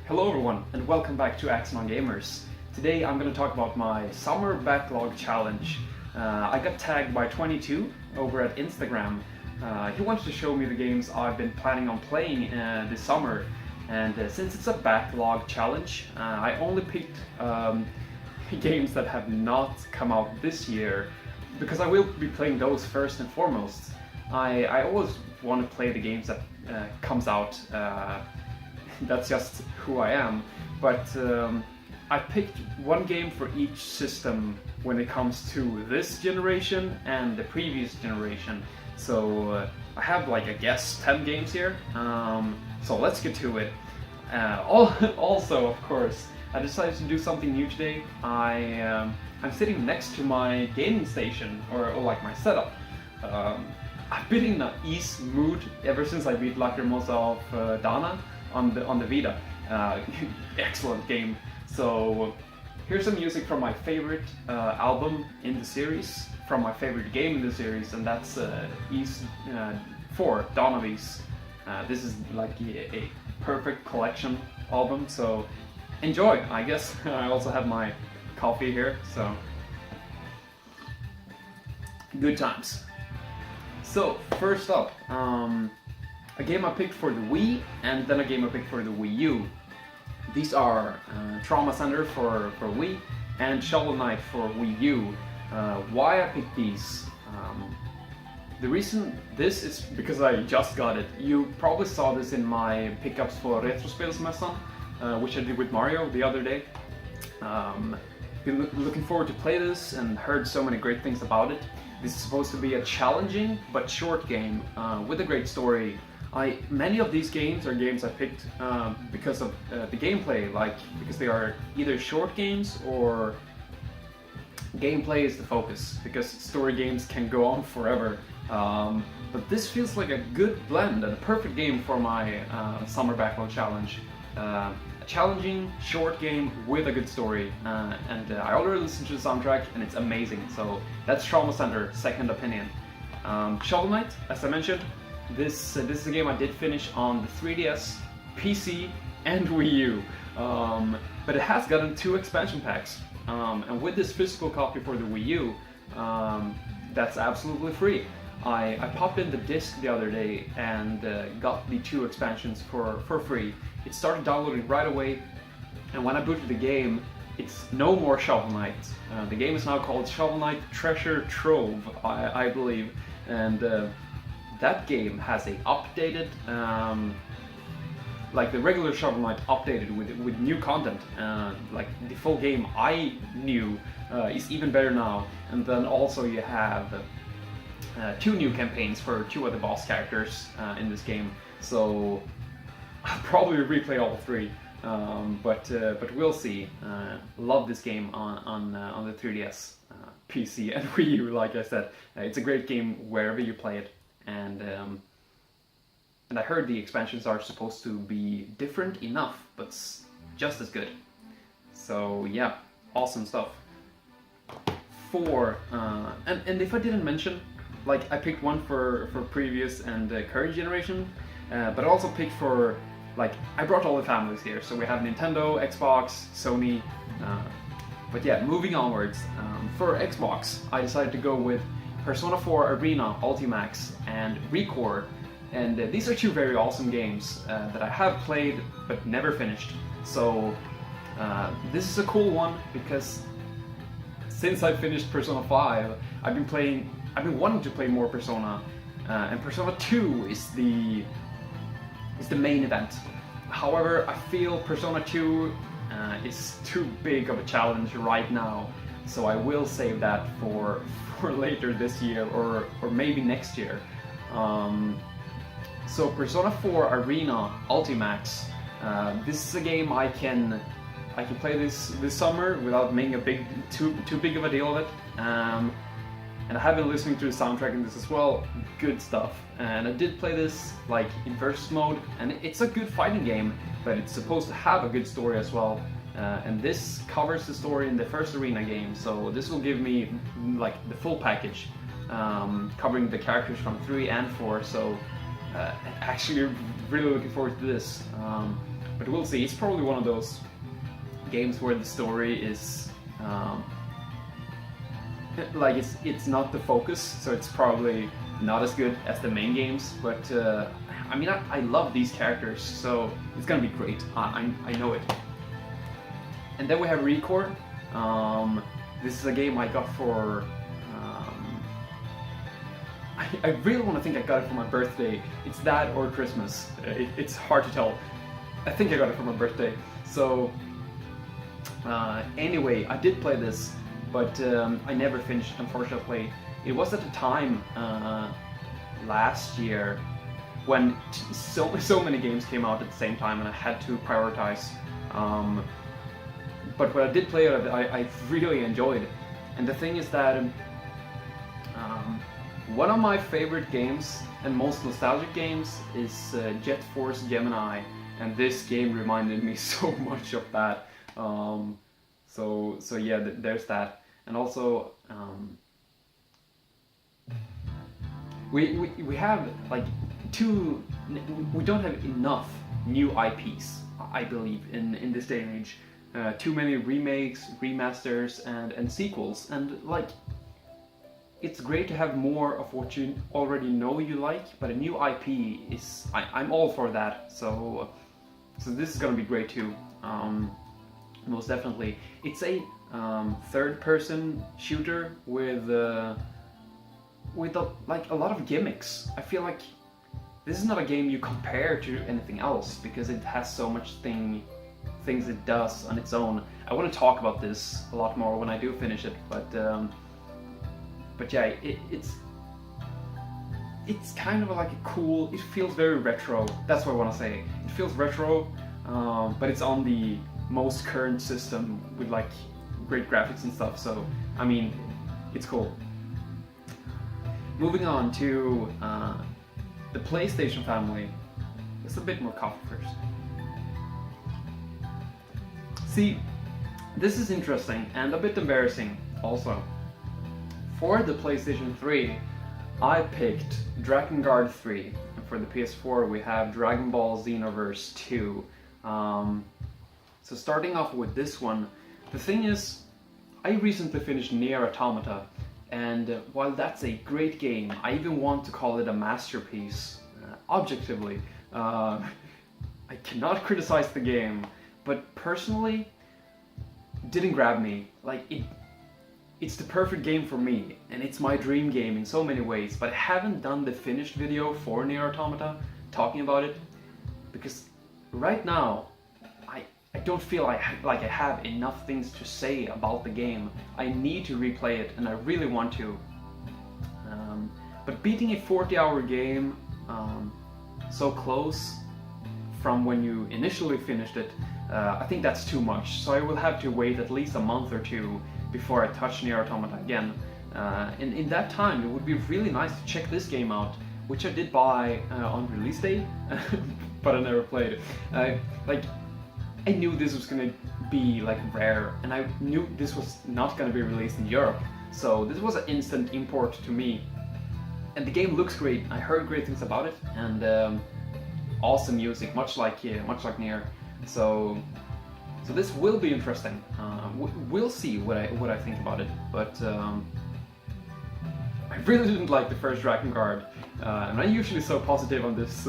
Hello everyone and welcome back to Axon Gamers. Today I'm going to talk about my summer backlog challenge. I got tagged by 22 over at Instagram. He wanted to show me the games I've been planning on playing this summer, and since it's a backlog challenge, I only picked games that have not come out this year because I will be playing those first and foremost. I always want to play the games that comes out. That's just who I am, but I picked one game for each system when it comes to this generation and the previous generation. So I have, like, I guess 10 games here, so let's get to it. Also, of course, I decided to do something new today. I'm sitting next to my gaming station, or like my setup. I've been in an ease mood ever since I beat Lacrimosa of Dana on the Vita. Excellent game. So here's some music from my favorite album in the series, from my favorite game in the series, and that's Ys 4, Dawn of Ys. This is like a perfect collection album, so enjoy, I guess. I also have my coffee here, so good times. So first up, a game I picked for the Wii, and then a game I picked for the Wii U. These are Trauma Center for Wii and Shovel Knight for Wii U. Why I picked these? The reason this is because I just got it. You probably saw this in my pickups for Retrospelsmässan, which I did with Mario the other day. Been looking forward to play this and heard so many great things about it. This is supposed to be a challenging but short game with a great story. Many of these games are games I picked because of the gameplay, because they are either short games or gameplay is the focus, because story games can go on forever. But this feels like a good blend and a perfect game for my summer backlog challenge. A challenging, short game with a good story, and I already listened to the soundtrack and it's amazing. So that's Trauma Center, Second Opinion. Shovel Knight, as I mentioned, this is a game I did finish on the 3DS, PC, and Wii U, but it has gotten 2 expansion packs, and with this physical copy for the Wii U, that's absolutely free. I popped in the disc the other day and got the 2 expansions for free. It started downloading right away, and when I booted the game, it's no more Shovel Knight. The game is now called Shovel Knight Treasure Trove, I believe, and that game has a updated, like the regular Shovel Knight updated with new content. Like the full game I knew is even better now, and then also you have 2 new campaigns for 2 other boss characters in this game. So I'll probably replay all 3, but we'll see. Love this game on the 3DS, PC, and Wii U. Like I said, it's a great game wherever you play it. And I heard the expansions are supposed to be different enough, but just as good. So yeah, awesome stuff. And if I didn't mention, like, I picked one for previous and current generation, but I also picked for, like, I brought all the families here. So we have Nintendo, Xbox, Sony. But yeah, moving onwards, for Xbox, I decided to go with Persona 4 Arena, Ultimax, and Recore, and these are 2 very awesome games that I have played but never finished. So this is a cool one because since I finished Persona 5, I've been wanting to play more Persona, and Persona 2 is the main event. However, I feel Persona 2 is too big of a challenge right now, so I will save that for later this year or maybe next year. So Persona 4 Arena Ultimax, this is a game I can play this summer without making too big of a deal of it. And I have been listening to the soundtrack in this as well. Good stuff. And I did play this like in versus mode, and it's a good fighting game, but it's supposed to have a good story as well. And this covers the story in the first Arena game, so this will give me like the full package, covering the characters from 3 and 4. So actually really looking forward to this. but we'll see. It's probably one of those games where the story is like it's not the focus, so it's probably not as good as the main games. But I mean, I love these characters, so it's gonna be great. I know it. And then we have Record. This is a game I got for. I really want to think I got it for my birthday. It's that or Christmas. It's hard to tell. I think I got it for my birthday. So anyway, I did play this, but I never finished, unfortunately. It was at the time last year when so many games came out at the same time, and I had to prioritize. But when I did play it, I really enjoyed it. And the thing is that one of my favorite games and most nostalgic games is Jet Force Gemini, and this game reminded me so much of that. So yeah, there's that. And also we have like we don't have enough new IPs, I believe, in this day and age. Too many remakes, remasters, and sequels, and like it's great to have more of what you already know you like, but a new IP is I'm all for that. So this is gonna be great too. Most definitely, it's a third-person shooter with like a lot of gimmicks. I feel like this is not a game you compare to anything else because it has so much things it does on its own. I want to talk about this a lot more when I do finish it, but yeah, it's kind of like a cool. It feels very retro. That's what I want to say. It feels retro, but it's on the most current system with like great graphics and stuff. So I mean, it's cool. Moving on to the PlayStation family. It's a bit more coffee first. See, this is interesting and a bit embarrassing also. For the PlayStation 3, I picked Dragon Guard 3, and for the PS4 we have Dragon Ball Xenoverse 2. So starting off with this one, the thing is, I recently finished Nier Automata, and while that's a great game, I even want to call it a masterpiece, objectively. I cannot criticize the game, but personally, it didn't grab me. Like it's the perfect game for me, and it's my dream game in so many ways, but I haven't done the finished video for Nier Automata, talking about it, because right now, I don't feel like I have enough things to say about the game. I need to replay it, and I really want to. But beating a 40-hour game so close from when you initially finished it, I think that's too much. So I will have to wait at least a month or two before I touch Nier Automata again. In that time, it would be really nice to check this game out, which I did buy on release day, but I never played it. Like, I knew this was gonna be like rare, and I knew this was not gonna be released in Europe, so this was an instant import to me. And the game looks great. I heard great things about it, and awesome music, much like Nier. So this will be interesting. We'll see what I think about it, but I really didn't like the first Dragon Guard, and I'm usually so positive on this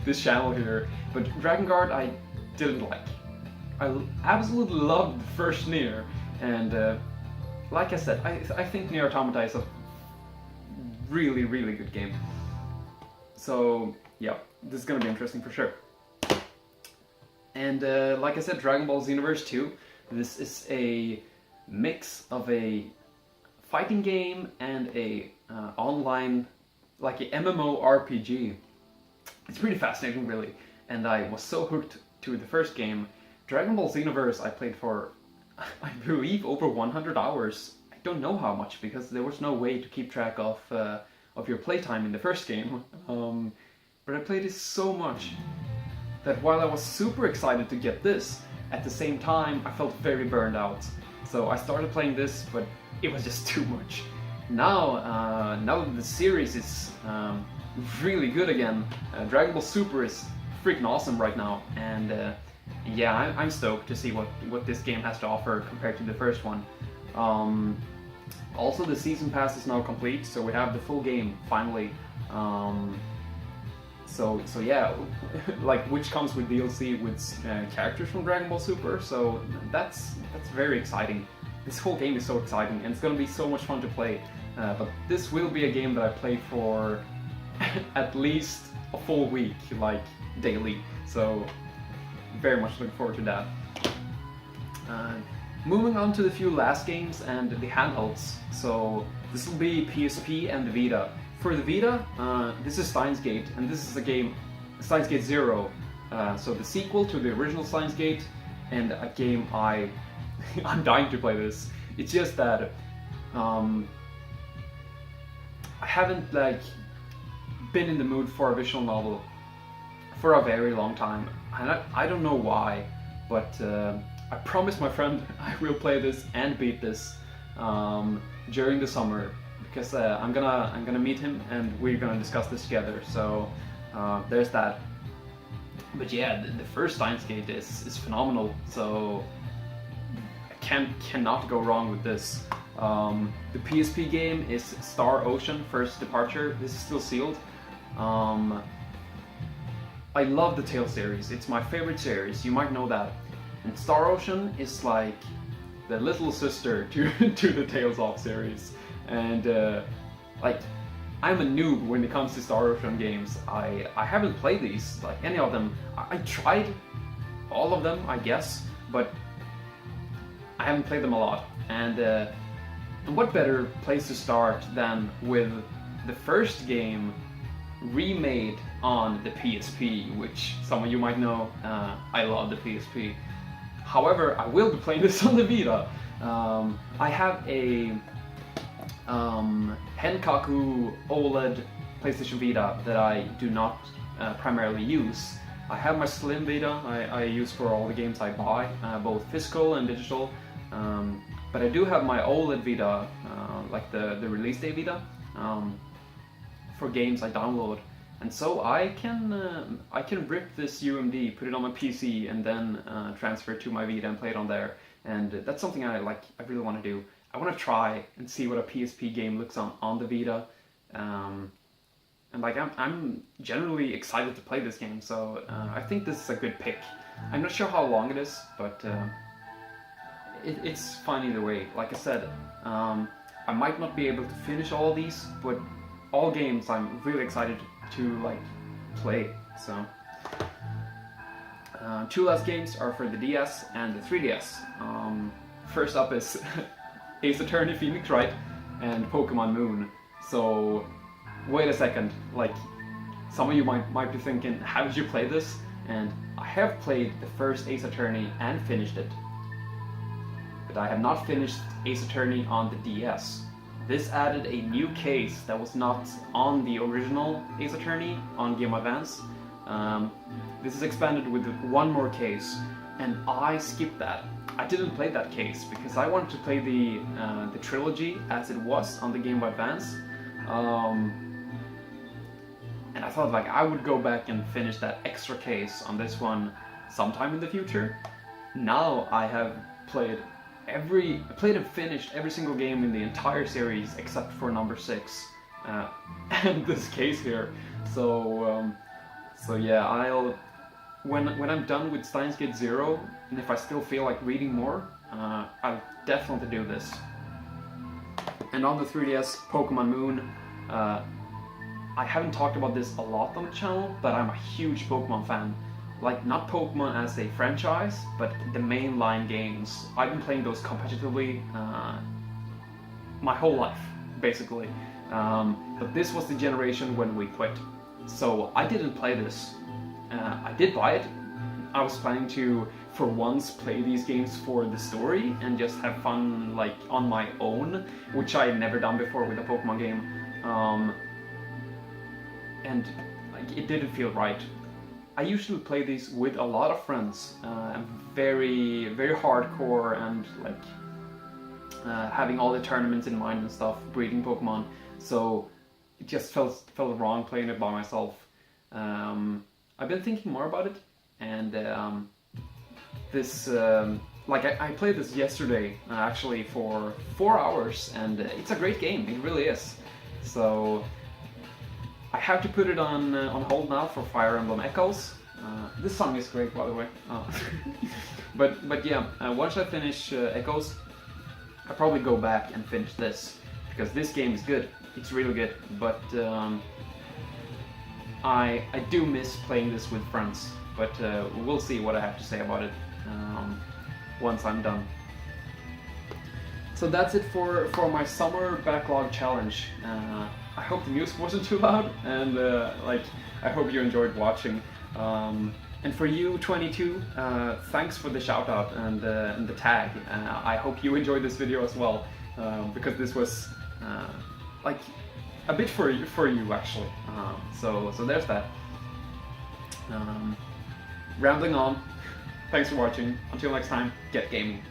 this channel here, but Dragon Guard I didn't like. I absolutely loved the first Nier, and like I said, I think Nier Automata is a really good game. So yeah, this is gonna be interesting for sure. And like I said, Dragon Ball Xenoverse 2, this is a mix of a fighting game and a online, like a MMORPG. It's pretty fascinating, really, and I was so hooked to the first game. Dragon Ball Xenoverse I played for, I believe, over 100 hours. I don't know how much, because there was no way to keep track of your playtime in the first game. But I played it so much that while I was super excited to get this, at the same time I felt very burned out. So I started playing this, but it was just too much. Now that the series is really good again, Dragon Ball Super is freaking awesome right now, and Yeah, I'm stoked to see what this game has to offer compared to the first one. Um, Also, the season pass is now complete, so we have the full game finally. Um, so yeah, like which comes with DLC with characters from Dragon Ball Super. So that's very exciting. This whole game is so exciting, and it's gonna be so much fun to play. But this will be a game that I play for at least a full week, like daily. So very much looking forward to that. Moving on to the few last games and the handhelds. So this will be PSP and the Vita. For the Vita, this is Steins Gate, and this is a game, Steins Gate Zero. So the sequel to the original Steins Gate, and a game I'm dying to play this. It's just that I haven't like been in the mood for a visual novel for a very long time, and I don't know why, but I promised my friend I will play this and beat this during the summer, because I'm gonna meet him and we're gonna discuss this together. So there's that. But yeah, the first Steins Gate is phenomenal. So I cannot go wrong with this. The PSP game is Star Ocean First Departure. This is still sealed. I love the Tales series. It's my favorite series. You might know that. And Star Ocean is like the little sister to the Tales of series. And like, I'm a noob when it comes to Star Ocean games. I haven't played these, like any of them. I tried all of them, I guess, but I haven't played them a lot. And what better place to start than with the first game remade on the PSP, which some of you might know, I love the PSP. However, I will be playing this on the Vita. I have a Henkaku OLED PlayStation Vita that I do not primarily use. I have my Slim Vita I use for all the games I buy, both physical and digital. But I do have my OLED Vita, like the release day Vita, for games I download. And so I can rip this UMD, put it on my PC, and then transfer it to my Vita and play it on there. And that's something I really want to do. I want to try and see what a PSP game looks on the Vita. And like I'm generally excited to play this game. So I think this is a good pick. I'm not sure how long it is, but it's fine either way. Like I said, I might not be able to finish all of these, but all games I'm really excited to like play. So two last games are for the DS and the 3DS. First up is Ace Attorney Phoenix Wright and Pokemon Moon. So wait a second, like some of you might be thinking, how did you play this? And I have played the first Ace Attorney and finished it, but I have not finished Ace Attorney on the DS. This added a new case that was not on the original Ace Attorney on Game Advance. This is expanded with one more case, and I skipped that. I didn't play that case because I wanted to play the trilogy as it was on the Game Boy Advance. And I thought like I would go back and finish that extra case on this one sometime in the future. Now I have played and finished every single game in the entire series except for number 6 and this case here. So yeah, when I'm done with Steins Gate Zero, and if I still feel like reading more, I'll definitely do this. And on the 3DS, Pokemon Moon. I haven't talked about this a lot on the channel, but I'm a huge Pokemon fan. Like, not Pokemon as a franchise, but the mainline games. I've been playing those competitively my whole life, basically. But this was the generation when we quit. So I didn't play this. I did buy it. I was planning to, for once, play these games for the story and just have fun, like, on my own, which I've never done before with a Pokemon game. And like, it didn't feel right. I usually play these with a lot of friends. I'm very, very hardcore and like having all the tournaments in mind and stuff, breeding Pokemon. So it just felt wrong playing it by myself. I've been thinking more about it, and this like I played this yesterday actually for 4 hours, and it's a great game. It really is. So I have to put it on hold now for Fire Emblem Echoes. This song is great, by the way. But yeah, once I finish Echoes, I'll probably go back and finish this, because this game is good. It's really good, but I do miss playing this with friends. But we'll see what I have to say about it once I'm done. So that's it for my summer backlog challenge. I hope the music wasn't too loud, and I hope you enjoyed watching. And for you, 22, thanks for the shout out and the tag. I hope you enjoyed this video as well, because this was like a bit for you actually. So there's that. Rambling on. Thanks for watching. Until next time, get gaming.